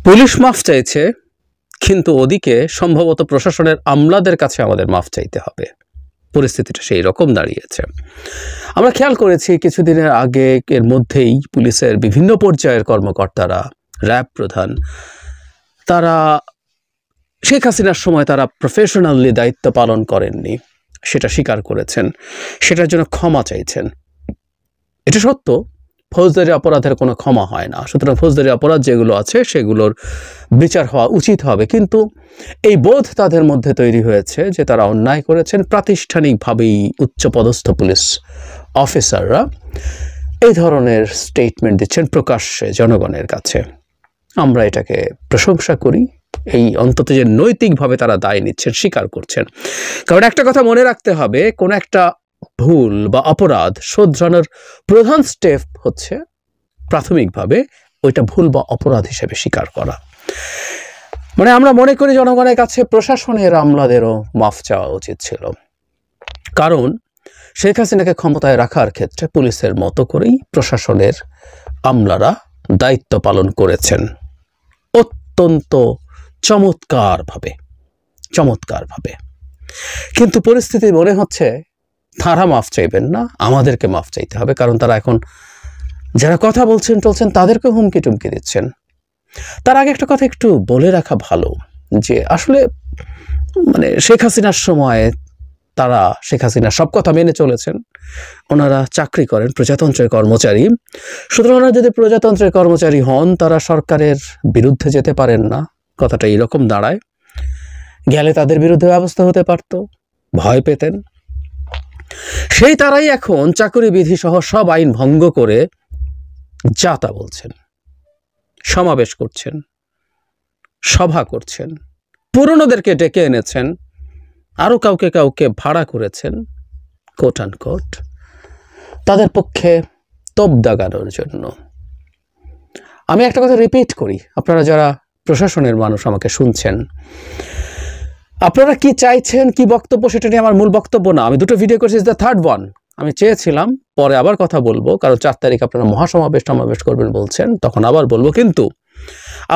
Police মাফ চাইছে, কিন্তু ওদিকে সম্ভবত প্রশাসনের আমলাদের কাছে আমাদের মাফ চাইতে হবে। পরিস্থিতিটা সেই রকম দাঁড়িয়েছে। আমরা খেয়াল করেছি কিছুদিনের আগে এর মধ্যেই পুলিশের বিভিন্ন পর্যায়ের কর্মকর্তারা, র্যাব প্রধান, তারা শেখ হাসিনার সময় তারা প্রফেশনালি দায়িত্ব পালন করেননি সেটা স্বীকার করেছেন, সেটার জন্য ক্ষমা চাইছেন। এটা সত্য, ফৌজদারি অপরাধের কোনো ক্ষমা হয় না। সুতরাং ফৌজদারি অপরাধ যেগুলো আছে সেগুলোর বিচার হওয়া উচিত হবে, কিন্তু এই বোধ তাদের মধ্যে তৈরি হয়েছে যে তারা অন্যায় করেছেন। প্রাতিষ্ঠানিকভাবেই উচ্চপদস্থ পুলিশ অফিসাররা এই ধরনের স্টেটমেন্ট দিচ্ছেন প্রকাশ্যে জনগণের কাছে। আমরা এটাকে প্রশংসা করি, এই অন্তত যে নৈতিকভাবে তারা দায় নিচ্ছেন, স্বীকার করছেন। কারণ একটা কথা মনে রাখতে হবে, কোন একটা ভুল বা অপরাধ শোধরানোর প্রধান স্টেপ হচ্ছে প্রাথমিকভাবে ওইটা ভুল বা অপরাধ হিসেবে স্বীকার করা। মানে আমরা মনে করি জনগণের কাছে প্রশাসনের আমলাদেরও মাফ চাওয়া উচিত ছিল, কারণ শেখ হাসিনাকে ক্ষমতায় রাখার ক্ষেত্রে পুলিশের মতো করেই প্রশাসনের আমলারা দায়িত্ব পালন করেছেন অত্যন্ত চমৎকারভাবে। কিন্তু পরিস্থিতি মনে হচ্ছে তারা মাফ চাইবেন না, আমাদেরকে মাফ চাইতে হবে। কারণ তারা এখন যারা কথা বলছেন টলছেন তাদেরকে হুমকি টুমকি দিচ্ছেন। তার আগে একটা কথা একটু বলে রাখা ভালো, যে আসলে মানে শেখ হাসিনার সময় তারা শেখ হাসিনা সব কথা মেনে চলেছেন। ওনারা চাকরি করেন, প্রজাতন্ত্রের কর্মচারী। সুতরাং ওনারা যদি প্রজাতন্ত্রের কর্মচারী হন, তারা সরকারের বিরুদ্ধে যেতে পারেন না। কথাটা এরকম দাঁড়ায়, গেলে তাদের বিরুদ্ধে ব্যবস্থা হতে পারত, ভয় পেতেন। সেই তারাই এখন চাকরি বিধি সহ সব আইন ভঙ্গ করে যা তা বলছেন, সমাবেশ করছেন, সভা করছেন, পুরনোদেরকে ডেকে এনেছেন, আরো কাউকে ভাড়া করেছেন, কোট অ্যান্ড কোট, তাদের পক্ষে তোপ দাগানোর জন্য। আমি একটা কথা রিপিট করি, আপনারা যারা প্রশাসনের মানুষ আমাকে শুনছেন, আপনারা কি চাইছেন, কি বক্তব্য, সেটা নিয়ে আমার মূল বক্তব্য না। আমি দুটো ভিডিও করেছি, দ্য থার্ড ওয়ান। আমি চেয়েছিলাম পরে আবার কথা বলবো, কারণ 4 তারিখ আপনারা মহাসমাবেশ করবেন বলছেন, তখন আবার বলবো। কিন্তু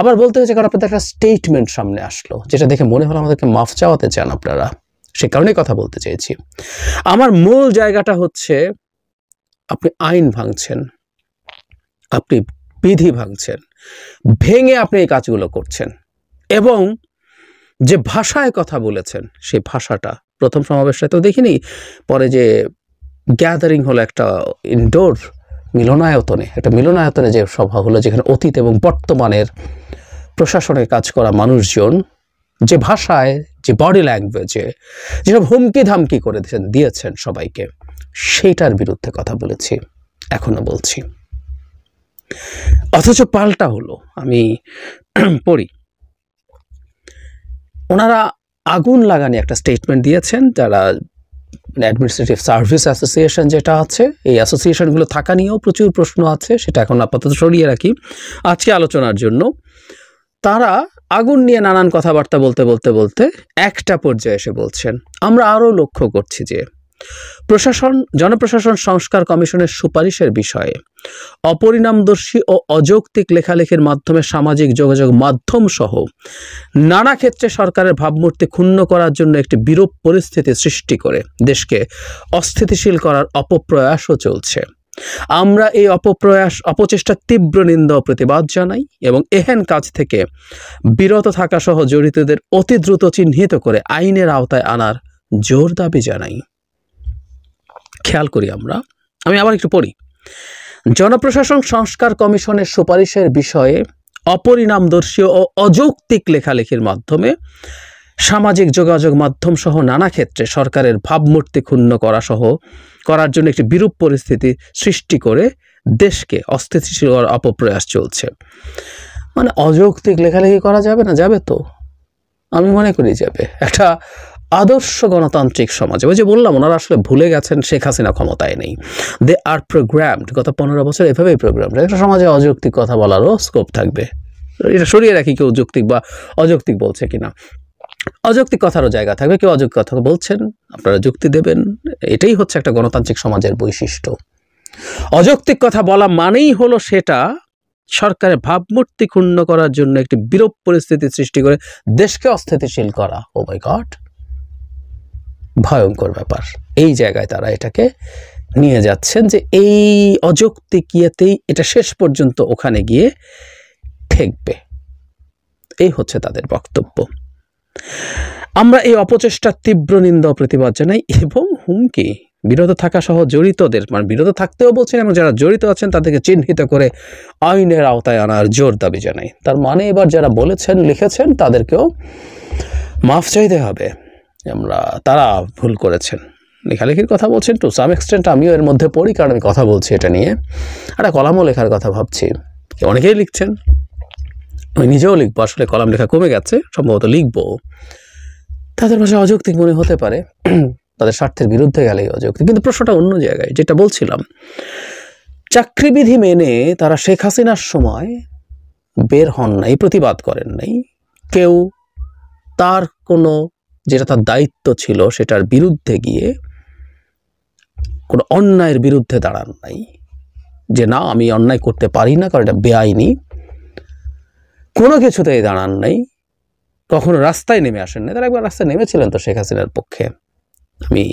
আবার বলতে হয়েছে কারণ আপনাদের একটা স্টেটমেন্ট সামনে আসলো, যেটা দেখে মনে হলো আমাদেরকে মাফ চাওয়াতে চান আপনারা, সে কারণেই কথা বলতে চেয়েছি। আমার মূল জায়গাটা হচ্ছে, আপনি আইন ভাঙছেন, আপনি বিধি ভাঙছেন, ভেঙে আপনি এই কাজগুলো করছেন, এবং যে ভাষায় কথা বলেছেন সেই ভাষাটা প্রথম সমাবেশটা তো দেখিনি, পরে যে গ্যাদারিং হলো একটা ইনডোর মিলনায়তনে যে সভা হলো, যেখানে অতীত এবং বর্তমানের প্রশাসনের কাজ করা মানুষজন যে ভাষায়, যে বডি ল্যাঙ্গুয়েজে যেসব হুমকি ধামকি করে দিয়েছেন সবাইকে, সেইটার বিরুদ্ধে কথা বলেছি, এখনো বলছি। অথচ পাল্টা হলো, আমি পড়ি, ওনারা আগুন লাগানি একটা স্টেটমেন্ট দিয়েছেন। যারা অ্যাডমিনিস্ট্রেটিভ সার্ভিস অ্যাসোসিয়েশন যেটা আছে, এই অ্যাসোসিয়েশনগুলো থাকা নিয়েও প্রচুর প্রশ্ন আছে, সেটা এখন আপাতত সরিয়ে রাখি আজকে আলোচনার জন্য। তারা আগুন নিয়ে নানান কথাবার্তা বলতে একটা পর্যায়ে এসে বলছেন, আমরা আরও লক্ষ্য করছি যে জনপ্রশাসন সংস্কার কমিশনের সুপারিশের বিষয়ে অপরিণামদর্শী ও অযৌক্তিক লেখালেখির মাধ্যমে সামাজিক যোগাযোগ মাধ্যম সহ নানা ক্ষেত্রে সরকারের ভাবমূর্তি ক্ষুণ্ণ করার জন্য একটি বিরূপ পরিস্থিতি সৃষ্টি করে দেশকে অস্থিতিশীল করার অপপ্রয়াসও চলছে। আমরা এই অপচেষ্টার তীব্র নিন্দা ও প্রতিবাদ জানাই এবং এহেন কাজ থেকে বিরত থাকা সহ জড়িতদের অতি দ্রুত চিহ্নিত করে আইনের আওতায় আনার জোর দাবি জানাই। খেয়াল করি আমি আবার একটু পড়ি, জনপ্রশাসন সংস্কার কমিশনের সুপারিশের বিষয়ে অপরিণামদর্শী ও অযৌক্তিক লেখালেখির মাধ্যমে সামাজিক যোগাযোগ মাধ্যম সহ নানা ক্ষেত্রে সরকারের ভাবমূর্তি ক্ষুণ্ণ করার জন্য একটি বিরূপ পরিস্থিতি সৃষ্টি করে দেশকে অস্থিতিশীল করার অপপ্রয়াস চলছে। মানে অযৌক্তিক লেখালেখি করা যাবে না? যাবে তো, আমি মনে করি যাবে। একটা আদর্শ গণতান্ত্রিক সমাজে, ওই যে বললাম, ওনারা আসলে ভুলে গেছেন শেখ হাসিনা ক্ষমতায় নেই, দে আর প্রোগ্রামড, গত 15 বছর এভাবেই প্রোগ্রামড। একটা সমাজে অযৌক্তিক কথা বলারও স্কোপ থাকবে, এটা সরিয়ে রাখি কেউ যৌক্তিক বা অযৌক্তিক বলছে কিনা। অযৌক্তিক কথারও জায়গা থাকবে, কেউ অযৌক্তিক কথা বলছেন, আপনারা যুক্তি দেবেন, এটাই হচ্ছে একটা গণতান্ত্রিক সমাজের বৈশিষ্ট্য। অযৌক্তিক কথা বলা মানেই হলো সেটা সরকারের ভাবমূর্তি ক্ষুণ্ণ করার জন্য একটি বিরূপ পরিস্থিতি সৃষ্টি করে দেশকে অস্থিতিশীল করা। ও মাই গড, ভয়ঙ্কর ব্যাপার। এই জায়গায় তারা এটাকে নিয়ে যাচ্ছেন যে এই অযৌক্তিক ইয়েতেই এটা শেষ পর্যন্ত ওখানে গিয়ে ঠেকবে, এই হচ্ছে তাদের বক্তব্য। আমরা এই অপচেষ্টার তীব্র নিন্দা ও প্রতিবাদ জানাই এবং হুমকি বিরত থাকা সহ জড়িতদের, মানে বিরত থাকতেও বলছেন এবং যারা জড়িত আছেন তাদেরকে চিহ্নিত করে আইনের আওতায় আনার জোর দাবি জানাই। তার মানে এবার যারা বলেছেন লিখেছেন তাদেরকেও মাফ চাইতে হবে, তারা ভুল করেছেন। লেখালেখির কথা বলছেন টু সাম এক্সটেন্ট, আমিও এর মধ্যে পড়ি কারণ আমি কথা বলছি এটা নিয়ে। একটা কলামও লেখার কথা ভাবছি, অনেকেই লিখছেন, আমি নিজেও লিখবো। আসলে কলাম লেখা কমে গেছে, সম্ভবত লিখবো। তাদের ভাষায় অযৌক্তিক মনে হতে পারে, তাদের স্বার্থের বিরুদ্ধে গেলেই অযৌক্তিক, কিন্তু প্রশ্নটা অন্য জায়গায়। যেটা বলছিলাম, চাকরিবিধি মেনে তারা শেখ হাসিনার সময় বের হন নাই, প্রতিবাদ করেন নাই, কেউ তার কোনো যেটা তার দায়িত্ব ছিল সেটার বিরুদ্ধে গিয়ে কোনো অন্যায়ের বিরুদ্ধে দাঁড়ান নাই, যে না আমি অন্যায় করতে পারি না কারণ এটা বেআইনি, কোনো কিছুতেই দাঁড়ান নাই, কখনো রাস্তায় নেমে আসেন না। তারা একবার রাস্তায় নেমেছিলেন তো শেখ হাসিনার পক্ষে। আমি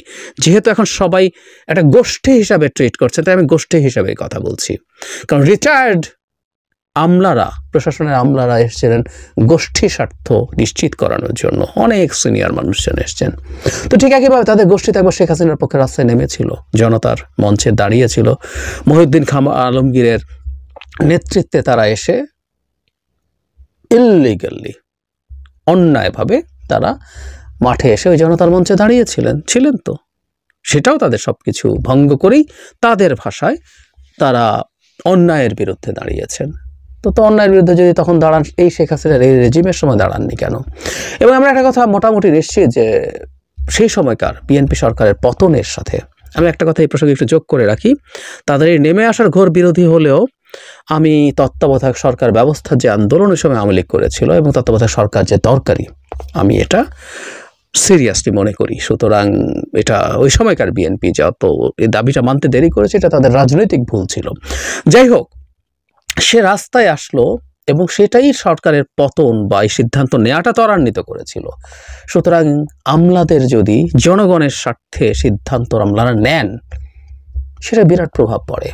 যেহেতু এখন সবাই একটা গোষ্ঠী হিসাবে ট্রিট করছে, তাই আমি গোষ্ঠী হিসাবে কথা বলছি, কারণ রিটায়ার্ড আমলারা, প্রশাসনের আমলারা এসেছিলেন গোষ্ঠী স্বার্থ নিশ্চিত করানোর জন্য, অনেক সিনিয়র মানুষজন এসছেন। তো ঠিক একইভাবে তাদের গোষ্ঠীতে একবার শেখ হাসিনার পক্ষে রাস্তায় নেমেছিল, জনতার মঞ্চে দাঁড়িয়েছিল, মহিউদ্দিন খান আলমগীরের নেতৃত্বে তারা এসে ইললিগালি, অন্যায়ভাবে তারা মাঠে এসে ওই জনতার মঞ্চে ছিলেন তো সেটাও তাদের সব কিছু ভঙ্গ করেই তাদের ভাষায় তারা অন্যায়ের বিরুদ্ধে দাঁড়িয়েছেন। তো অন্যায়ের বিরুদ্ধে যদি তখন দাঁড়ান, এই শেখ হাসিনার এই রেজিমের সময় দাঁড়াননি কেন? এবং আমরা একটা কথা মোটামুটি নিশ্চিত যে সেই সময়কার বিএনপি সরকারের পতনের সাথে, আমি একটা কথা এই প্রসঙ্গে একটু যোগ করে রাখি, তাদের এই নেমে আসার ঘোর বিরোধী হলেও আমি তত্ত্বাবধায়ক সরকার ব্যবস্থার যে আন্দোলনের সময় আওয়ামী লীগ করেছিল এবং তত্ত্বাবধায়ক সরকার যে দরকারি, আমি এটা সিরিয়াসলি মনে করি। সুতরাং এটা ওই সময়কার বিএনপি যত এই দাবিটা মানতে দেরি করেছে, এটা তাদের রাজনৈতিক ভুল ছিল। যাই হোক, সে রাস্তায় আসলো এবং সেটাই সরকারের পতন বা এই সিদ্ধান্ত নেওয়াটা ত্বরান্বিত করেছিল। সুতরাং আমলাদের যদি জনগণের স্বার্থে সিদ্ধান্ত আমলারা নেন, সেটা বিরাট প্রভাব পড়ে।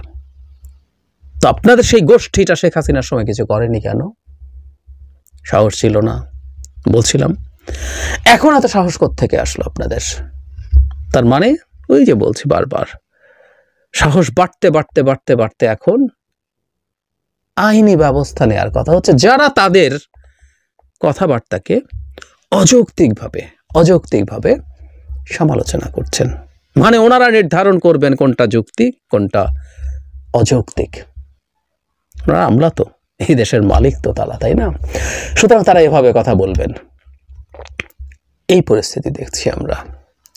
তো আপনাদের সেই গোষ্ঠীটা শেখ হাসিনার সময় কিছু করেনি কেন? সাহস ছিল না, বলছিলাম। এখন এত সাহস কোত্থেকে আসলো আপনাদের? তার মানে ওই যে বলছি বারবার, সাহস বাড়তে বাড়তে বাড়তে বাড়তে এখন আইনি ব্যবস্থা নেওয়ার কথা হচ্ছে, যারা তাদের কথাবার্তাকে অযৌক্তিকভাবে সমালোচনা করছেন। মানে ওনারা নির্ধারণ করবেন কোনটা যুক্তি কোনটা অযৌক্তিক। ওনারা আমলা তো, এই দেশের মালিক তো তারা, তাই না? সুতরাং তারা এভাবে কথা বলবেন। এই পরিস্থিতি দেখছি আমরা।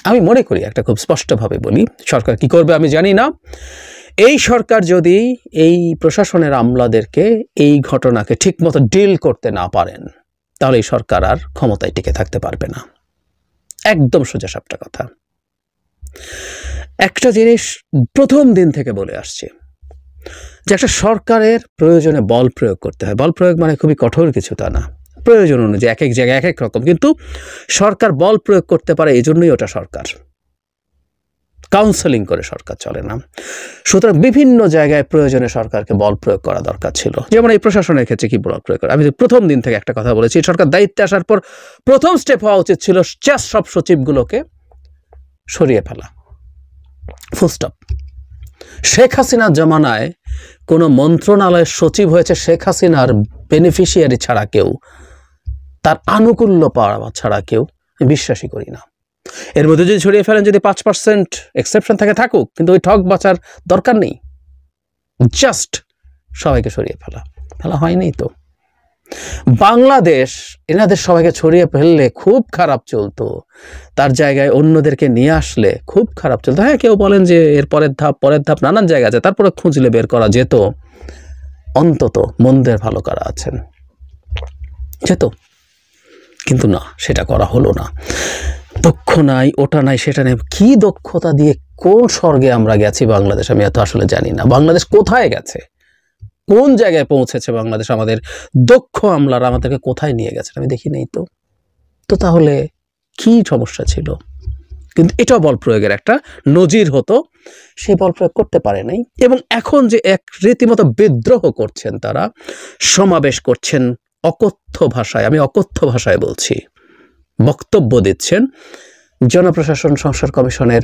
আমি মনে করি একটা খুব স্পষ্টভাবে বলি, সরকার কি করবে আমি জানি না। এই সরকার যদি এই প্রশাসনের আমলাদেরকে এই ঘটনাকে ঠিকমতো ডিল করতে না পারেন, তাহলে এই সরকার আর ক্ষমতায় টিকে থাকতে পারবে না। একদম সোজা সাপটা কথা। একটা জিনিস প্রথম দিন থেকে বলে আসছে, যে একটা সরকারের প্রয়োজনে বল প্রয়োগ করতে হয়। বল প্রয়োগ মানে খুবই কঠোর কিছু তা না, প্রয়োজন অনুযায়ী এক এক জায়গায় এক এক রকম, কিন্তু সরকার বল প্রয়োগ করতে পারে, এই জন্যই ওটা সরকার। কাউন্সেলিং করে সরকার চলে না। সুতরাং বিভিন্ন জায়গায় প্রয়োজনে সরকারকে বল প্রয়োগ করা দরকার ছিল। যেমন এই প্রশাসনের ক্ষেত্রে কি বল প্রয়োগ করা, আমি প্রথম দিন থেকে একটা কথা বলেছি, সরকার দায়িত্বে আসার পর প্রথম স্টেপ হওয়া উচিত ছিল সব সচিবগুলোকে সরিয়ে ফেলা, ফুল স্টপ। শেখ হাসিনার জমানায় কোনো মন্ত্রণালয়ের সচিব হয়েছে শেখ হাসিনার বেনিফিশিয়ারি ছাড়া কেউ, তার আনুকূল্য পাওয়া ছাড়া কেউ, আমি বিশ্বাসই করি না। এর মধ্যে যদি ছড়িয়ে ফেলেন, যদি 5% এক্সেপশন থাকে থাকুক, কিন্তু ওই ঠক বাঁচার দরকার নেই, জাস্ট সবাইকে সরিয়ে ফেলা হয়নি তো। বাংলাদেশ এনাদের সবাইকে ছড়িয়ে ফেললে খুব খারাপ চলতো, তার জায়গায় অন্যদেরকে নিয়ে আসলে খুব খারাপ চলতো। হ্যাঁ, কেউ বলেন যে এর পরের ধাপ নানান জায়গা আছে, তারপরে খুঁজলে বের করা যেত, অন্তত মন্দের ভালো করা আছেন যেত, কিন্তু না, সেটা করা হলো না। দক্ষ নাই, ওটা নাই, সেটা নেই। কি দক্ষতা দিয়ে কোন স্বর্গে আমরা গেছি বাংলাদেশ, আমি এত আসলে জানি না। বাংলাদেশ কোথায় গেছে? কোন জায়গায় পৌঁছেছে বাংলাদেশ, আমাদের দক্ষ আমলারা আমাদেরকে কোথায় নিয়ে গেছেন আমি দেখি নেই তো। তো তাহলে কি সমস্যা ছিল? কিন্তু এটাও বল প্রয়োগের একটা নজির হতো, সেই বল প্রয়োগ করতে পারে নাই। এবং এখন যে এক রীতিমতো বিদ্রোহ করছেন, তারা সমাবেশ করছেন অকথ্য ভাষায়, আমি অকথ্য ভাষায় বলছি, বক্তব্য দিচ্ছেন, জনপ্রশাসন সংস্কার কমিশনের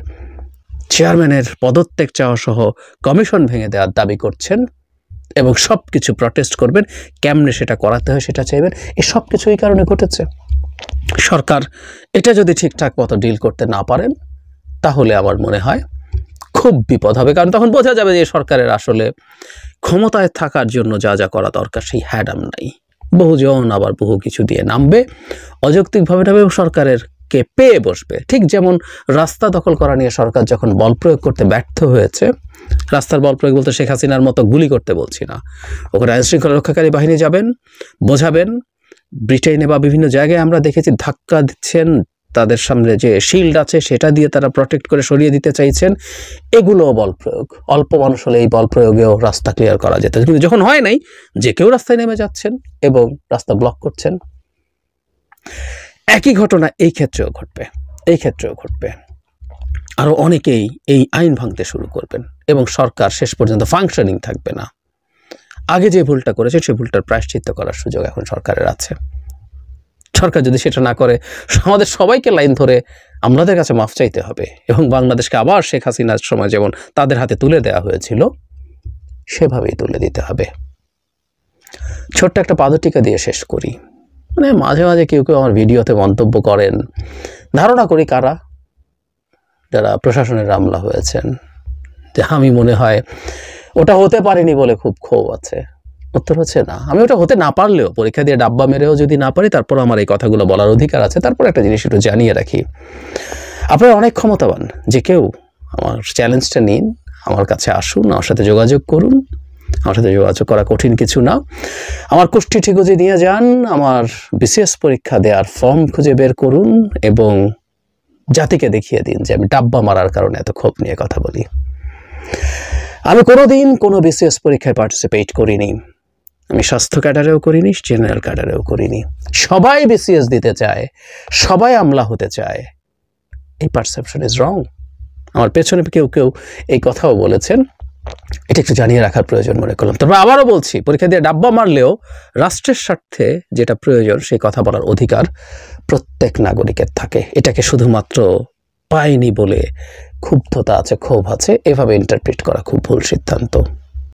চেয়ারম্যানের পদত্যাগ চাওয়া সহ কমিশন ভেঙে দেওয়ার দাবি করছেন এবং সব কিছু প্রটেস্ট করবেন, কেমনে সেটা করাতে হয় সেটা চাইবেন। এই সব কিছু এই কারণে ঘটেছে। সরকার এটা যদি ঠিকঠাক মতো ডিল করতে না পারেন, তাহলে আমার মনে হয় খুব বিপদ হবে। কারণ তখন বোঝা যাবে যে সরকারের আসলে ক্ষমতায় থাকার জন্য যা যা করা দরকার সেই হ্যাডাম নাই। বহুজন আবার বহু কিছু দিয়ে নামবে, অযৌক্তিকভাবে নামবে এবং সরকারের কে পেয়ে বসবে। ঠিক যেমন রাস্তা দখল করা নিয়ে সরকার যখন বল প্রয়োগ করতে ব্যর্থ হয়েছে, রাস্তার বল প্রয়োগ বলতে শেখ হাসিনার মতো গুলি করতে বলছি না, ওখানে আইনশৃঙ্খলা রক্ষাকারী বাহিনী যাবেন, বোঝাবেন। ব্রিটেনে বা বিভিন্ন জায়গায় আমরা দেখেছি ধাক্কা দিচ্ছেন, তাদের সামনে যে শিল্ড আছে সেটা দিয়ে তারা প্রটেক্ট করে সরিয়ে দিতে চাইছেন। এগুলো বল প্রয়োগ। অল্প মানুষ হলে এই বল প্রয়োগেও রাস্তা ক্লিয়ার করা যেত, কিন্তু যখন হয় নাই, যে কেউ রাস্তায় নেমে যাচ্ছেন এবং রাস্তা ব্লক করছেন। একই ঘটনা এই ক্ষেত্রেও ঘটবে, এই ক্ষেত্রেও ঘটবে। আরো অনেকেই এই আইন ভাঙতে শুরু করবেন এবং সরকার শেষ পর্যন্ত ফাংশনিং থাকবে না। আগে যে ভুলটা করেছে সেই ভুলটার প্রায়শ্চিত্ত করার সুযোগ এখন সরকারের আছে। সরকার যদি সেটা না করে, আমাদের সবাইকে লাইন ধরে আমাদের কাছে মাফ চাইতে হবে এবং বাংলাদেশকে আবার শেখ হাসিনার সময় যেমন তাদের হাতে তুলে দেওয়া হয়েছিল সেভাবেই তুলে দিতে হবে। ছোট্ট একটা পাদটিকা দিয়ে শেষ করি। মানে মাঝে মাঝে কেউ কেউ আমার ভিডিওতে মন্তব্য করেন, ধারণা করি কারা, যারা প্রশাসনের আমলা হয়েছেন, যে আমি মনে হয় ওটা হতে পারিনি বলে খুব ক্ষোভ আছে। উত্তর হচ্ছে না, আমি ওটা হতে না পারলেও, পরীক্ষা দিয়ে ডাব্বা মেরেও যদি না পারি, তারপর আমার এই কথাগুলো বলার অধিকার আছে। তারপর একটা জিনিস একটু জানিয়ে রাখি, আপনারা অনেক ক্ষমতাবান, যে কেউ আমার চ্যালেঞ্জটা নিন, আমার কাছে আসুন, আমার সাথে যোগাযোগ করুন। আমার সাথে যোগাযোগ করা কঠিন কিছু না। আমার কুষ্টি খুঁজে নিয়ে যান, আমার বিসিএস পরীক্ষা দেওয়ার ফর্ম খুঁজে বের করুন এবং জাতিকে দেখিয়ে দিন যে আমি ডাব্বা মারার কারণে এত ক্ষোভ নিয়ে কথা বলি। আমি কোনোদিন কোনো বিসিএস পরীক্ষায় পার্টিসিপেট করিনি, আমি স্বাস্থ্য ক্যাডারেও করিনি, জেনারেল ক্যাডারেও করিনি। সবাই বিসিএস দিতে চায়, সবাই আমলা হতে চায়। এই পারসেপশন ইজ রং। আমার পেছনে কেউ কেউ এই কথাও বলেছেন, এটা একটু জানিয়ে রাখার প্রয়োজন মনে করলাম। তবে আবারও বলছি, পরীক্ষা দিয়ে ডাব্বা মারলেও রাষ্ট্রের স্বার্থে যেটা প্রয়োজন সেই কথা বলার অধিকার প্রত্যেক নাগরিকের থাকে। এটাকে শুধুমাত্র পায়নি বলে ক্ষুব্ধতা আছে, ক্ষোভ আছে, এভাবে ইন্টারপ্রিট করা খুব ভুল সিদ্ধান্ত।